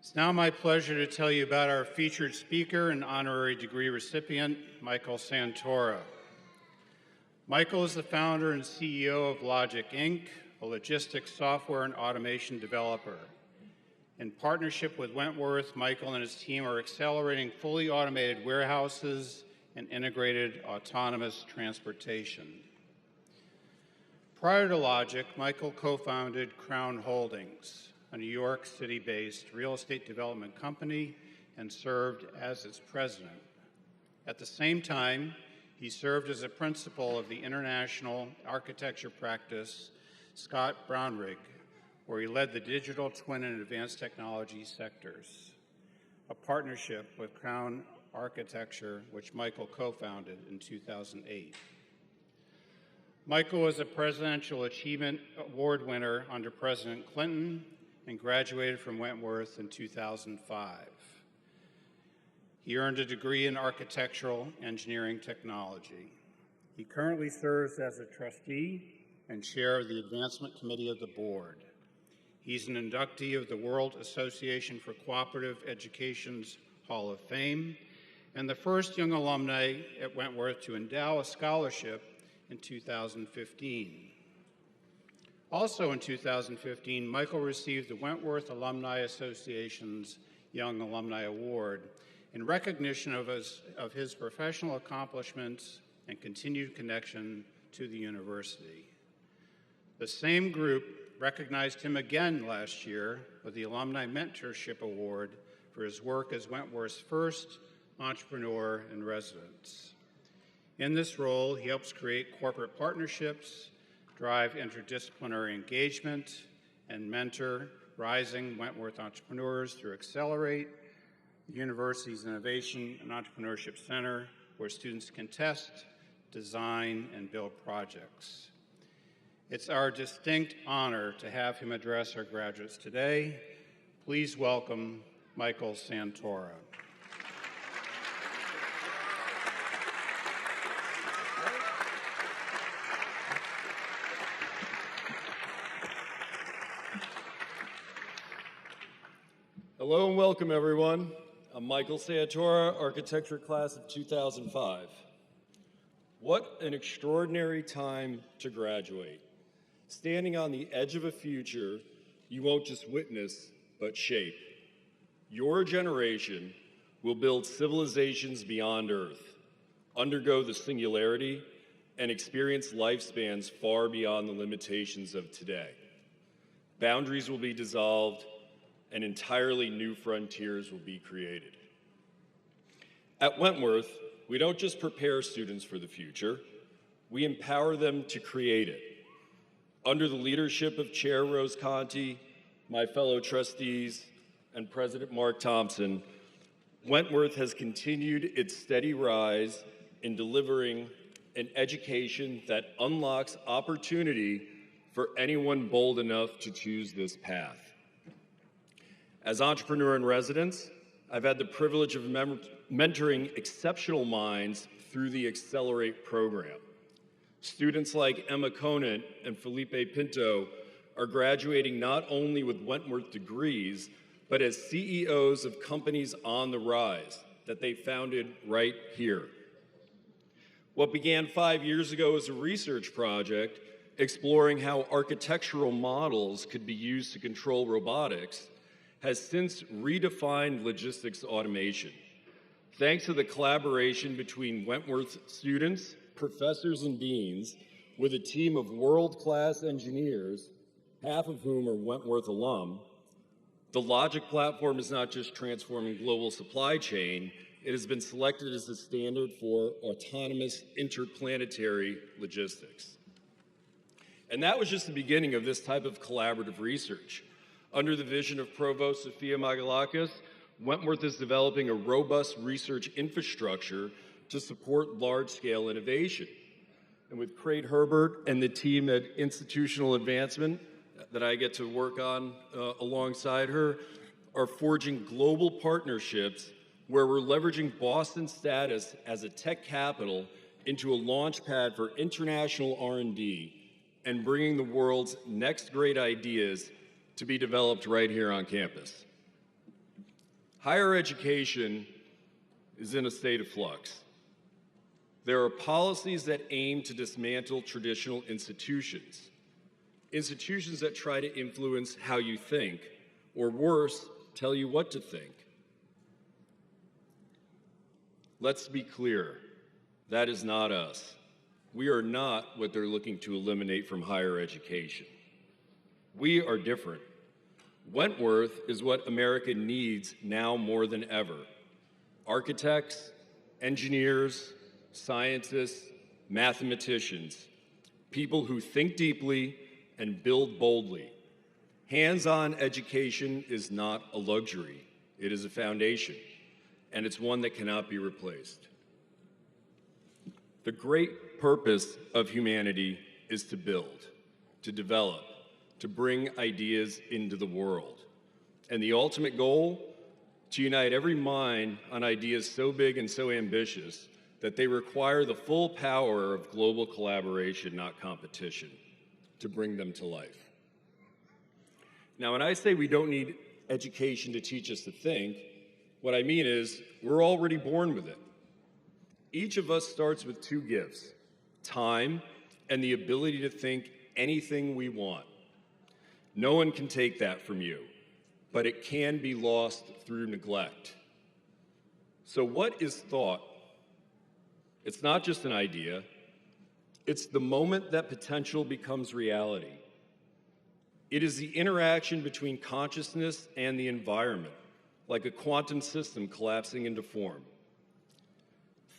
It's now my pleasure to tell you about our featured speaker and honorary degree recipient, Michael Santora. Michael is the founder and CEO of Logic Inc., a logistics software and automation developer. In partnership with Wentworth, Michael and his team are accelerating fully automated warehouses and integrated autonomous transportation. Prior to Logic, Michael co-founded Crown Holdings, a New York City-based real estate development company, and served as its president. At the same time, he served as a principal of the international architecture practice, Scott Brownrigg, where he led the digital twin and advanced technology sectors, a partnership with Crown Architecture, which Michael co-founded in 2008. Michael was a Presidential Achievement Award winner under President Clinton and graduated from Wentworth in 2005. He earned a degree in architectural engineering technology. He currently serves as a trustee and chair of the Advancement Committee of the Board. He's an inductee of the World Association for Cooperative Education's Hall of Fame and the first young alumni at Wentworth to endow a scholarship in 2015. Also in 2015, Michael received the Wentworth Alumni Association's Young Alumni Award in recognition of his professional accomplishments and continued connection to the university. The same group recognized him again last year with the Alumni Mentorship Award for his work as Wentworth's first entrepreneur in residence. In this role, he helps create corporate partnerships, drive interdisciplinary engagement, and mentor rising Wentworth entrepreneurs through Accelerate, the university's Innovation and Entrepreneurship Center, where students can test, design, and build projects. It's our distinct honor to have him address our graduates today. Please welcome Michael Santora. Hello and welcome, everyone. I'm Michael Santora, architecture class of 2005. What an extraordinary time to graduate. Standing on the edge of a future you won't just witness, but shape. Your generation will build civilizations beyond Earth, undergo the singularity, and experience lifespans far beyond the limitations of today. Boundaries will be dissolved, and entirely new frontiers will be created. At Wentworth, we don't just prepare students for the future, we empower them to create it. Under the leadership of Chair Rose Conti, my fellow trustees, and President Mark Thompson, Wentworth has continued its steady rise in delivering an education that unlocks opportunity for anyone bold enough to choose this path. As entrepreneur in residence, I've had the privilege of mentoring exceptional minds through the Accelerate program. Students like Emma Conant and Felipe Pinto are graduating not only with Wentworth degrees, but as CEOs of companies on the rise that they founded right here. What began 5 years ago as a research project exploring how architectural models could be used to control robotics has since redefined logistics automation. Thanks to the collaboration between Wentworth students, professors, and deans, with a team of world-class engineers, half of whom are Wentworth alum, the Logic platform is not just transforming global supply chain, it has been selected as the standard for autonomous interplanetary logistics. And that was just the beginning of this type of collaborative research. Under the vision of Provost Sophia Magalakis, Wentworth is developing a robust research infrastructure to support large-scale innovation. And with Craig Herbert and the team at Institutional Advancement that I get to work on alongside her, are forging global partnerships where we're leveraging Boston's status as a tech capital into a launch pad for international R&D and bringing the world's next great ideas to be developed right here on campus. Higher education is in a state of flux. There are policies that aim to dismantle traditional institutions, institutions that try to influence how you think, or worse, tell you what to think. Let's be clear, that is not us. We are not what they're looking to eliminate from higher education. We are different. Wentworth is what America needs now more than ever. Architects, engineers, scientists, mathematicians, people who think deeply and build boldly. Hands-on education is not a luxury. It is a foundation, and it's one that cannot be replaced. The great purpose of humanity is to build, to develop, to bring ideas into the world. And the ultimate goal, to unite every mind on ideas so big and so ambitious that they require the full power of global collaboration, not competition, to bring them to life. Now, when I say we don't need education to teach us to think, what I mean is we're already born with it. Each of us starts with two gifts, time and the ability to think anything we want. No one can take that from you, but it can be lost through neglect. So what is thought? It's not just an idea. It's the moment that potential becomes reality. It is the interaction between consciousness and the environment, like a quantum system collapsing into form.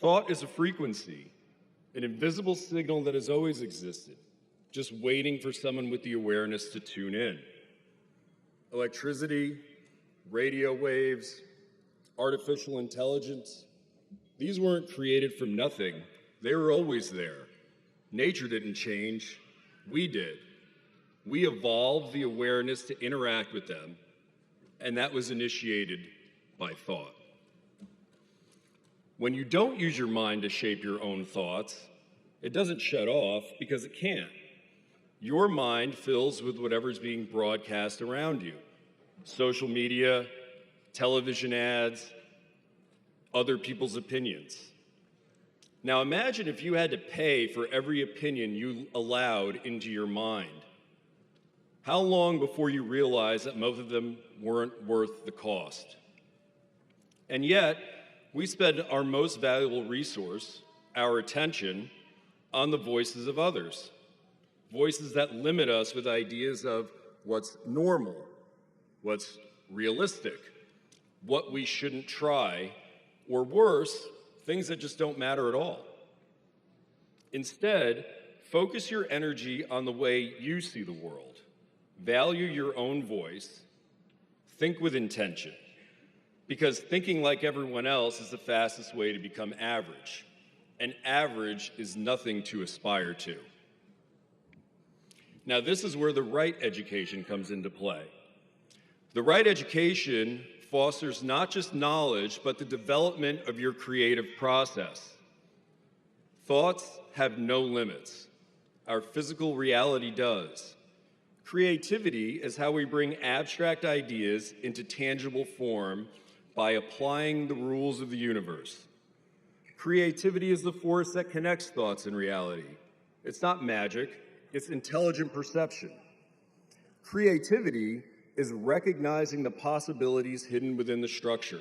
Thought is a frequency, an invisible signal that has always existed, just waiting for someone with the awareness to tune in. Electricity, radio waves, artificial intelligence, these weren't created from nothing. They were always there. Nature didn't change, we did. We evolved the awareness to interact with them, and that was initiated by thought. When you don't use your mind to shape your own thoughts, it doesn't shut off because it can't. Your mind fills with whatever's being broadcast around you. Social media, television ads, other people's opinions. Now imagine if you had to pay for every opinion you allowed into your mind. How long before you realize that most of them weren't worth the cost? And yet, we spend our most valuable resource, our attention, on the voices of others. Voices that limit us with ideas of what's normal, what's realistic, what we shouldn't try, or worse, things that just don't matter at all. Instead, focus your energy on the way you see the world. Value your own voice. Think with intention. Because thinking like everyone else is the fastest way to become average. And average is nothing to aspire to. Now, this is where the right education comes into play. The right education fosters not just knowledge, but the development of your creative process. Thoughts have no limits. Our physical reality does. Creativity is how we bring abstract ideas into tangible form by applying the rules of the universe. Creativity is the force that connects thoughts and reality. It's not magic, it's intelligent perception. Creativity is recognizing the possibilities hidden within the structure.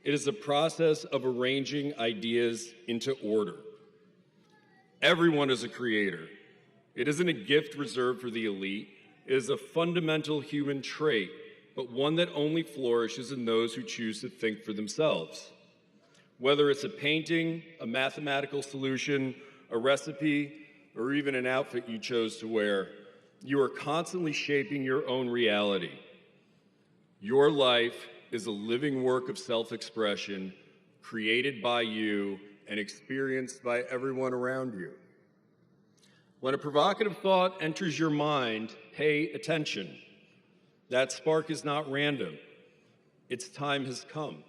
It is the process of arranging ideas into order. Everyone is a creator. It isn't a gift reserved for the elite. It is a fundamental human trait, but one that only flourishes in those who choose to think for themselves. Whether it's a painting, a mathematical solution, a recipe, or even an outfit you chose to wear, you are constantly shaping your own reality. Your life is a living work of self-expression created by you and experienced by everyone around you. When a provocative thought enters your mind, pay attention. That spark is not random. Its time has come.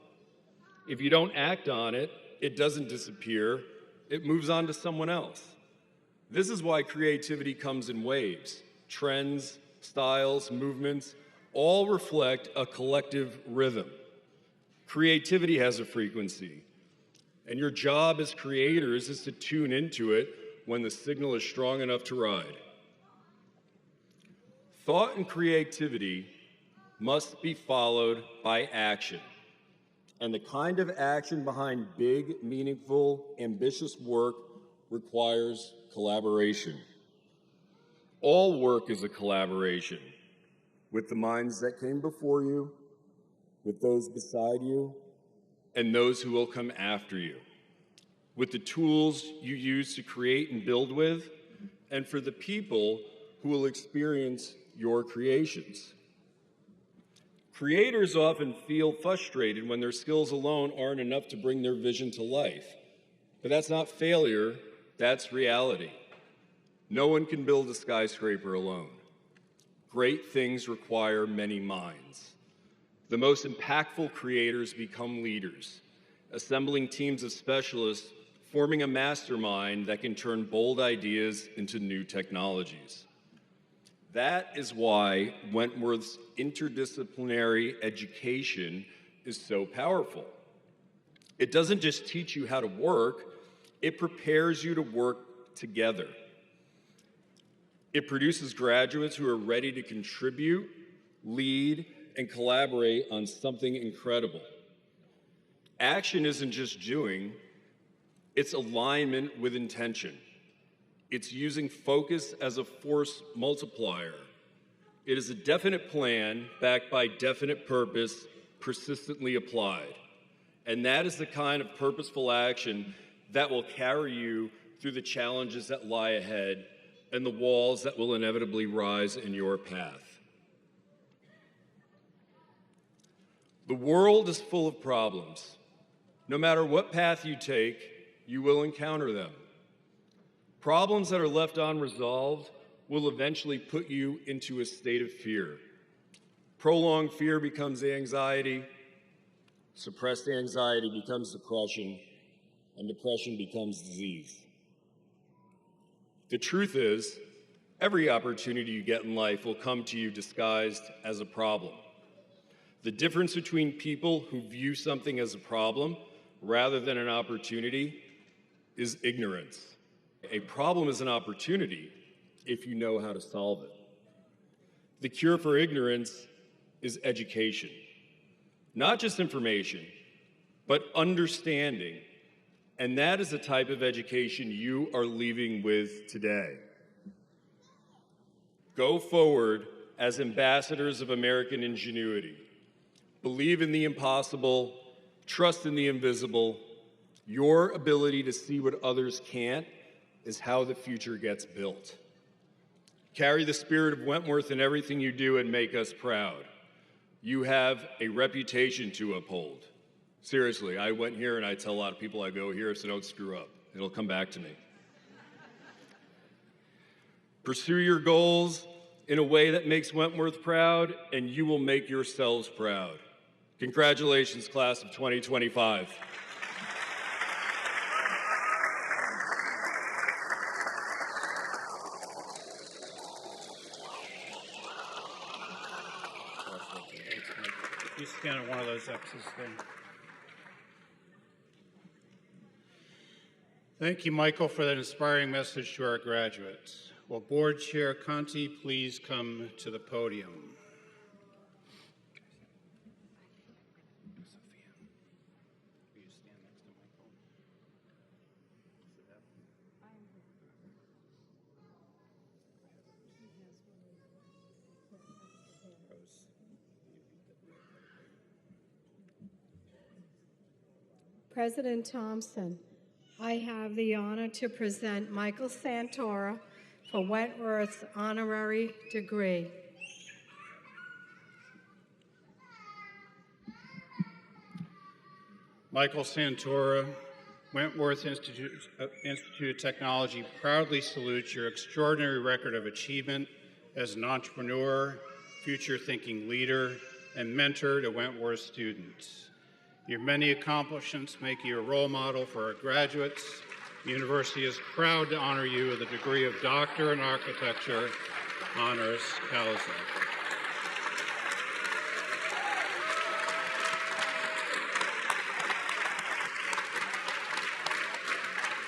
If you don't act on it, it doesn't disappear. It moves on to someone else. This is why creativity comes in waves. Trends, styles, movements, all reflect a collective rhythm. Creativity has a frequency, and your job as creators is to tune into it when the signal is strong enough to ride. Thought and creativity must be followed by action. And the kind of action behind big, meaningful, ambitious work requires collaboration. All work is a collaboration with the minds that came before you, with those beside you, and those who will come after you, with the tools you use to create and build with, and for the people who will experience your creations. Creators often feel frustrated when their skills alone aren't enough to bring their vision to life. But that's not failure, that's reality. No one can build a skyscraper alone. Great things require many minds. The most impactful creators become leaders, assembling teams of specialists, forming a mastermind that can turn bold ideas into new technologies. That is why Wentworth's interdisciplinary education is so powerful. It doesn't just teach you how to work, it prepares you to work together. It produces graduates who are ready to contribute, lead, and collaborate on something incredible. Action isn't just doing, it's alignment with intention. It's using focus as a force multiplier. It is a definite plan backed by definite purpose, persistently applied. And that is the kind of purposeful action that will carry you through the challenges that lie ahead and the walls that will inevitably rise in your path. The world is full of problems. No matter what path you take, you will encounter them. Problems that are left unresolved will eventually put you into a state of fear. Prolonged fear becomes anxiety, suppressed anxiety becomes depression, and depression becomes disease. The truth is, every opportunity you get in life will come to you disguised as a problem. The difference between people who view something as a problem rather than an opportunity is ignorance. A problem is an opportunity if you know how to solve it. The cure for ignorance is education. Not just information, but understanding. And that is the type of education you are leaving with today. Go forward as ambassadors of American ingenuity. Believe in the impossible, trust in the invisible. Your ability to see what others can't is how the future gets built. Carry the spirit of Wentworth in everything you do and make us proud. You have a reputation to uphold. Seriously, I went here and I tell a lot of people I go here, so don't screw up. It'll come back to me. Pursue your goals in a way that makes Wentworth proud, and you will make yourselves proud. Congratulations, class of 2025. You stand on one of those X's there. Thank you, Michael, for that inspiring message to our graduates. Will Board Chair Conti please come to the podium? President Thompson, I have the honor to present Michael Santora for Wentworth's honorary degree. Michael Santora, Wentworth Institute of Technology proudly salutes your extraordinary record of achievement as an entrepreneur, future-thinking leader, and mentor to Wentworth students. Your many accomplishments make you a role model for our graduates. The university is proud to honor you with a degree of Doctor in Architecture, honoris causa.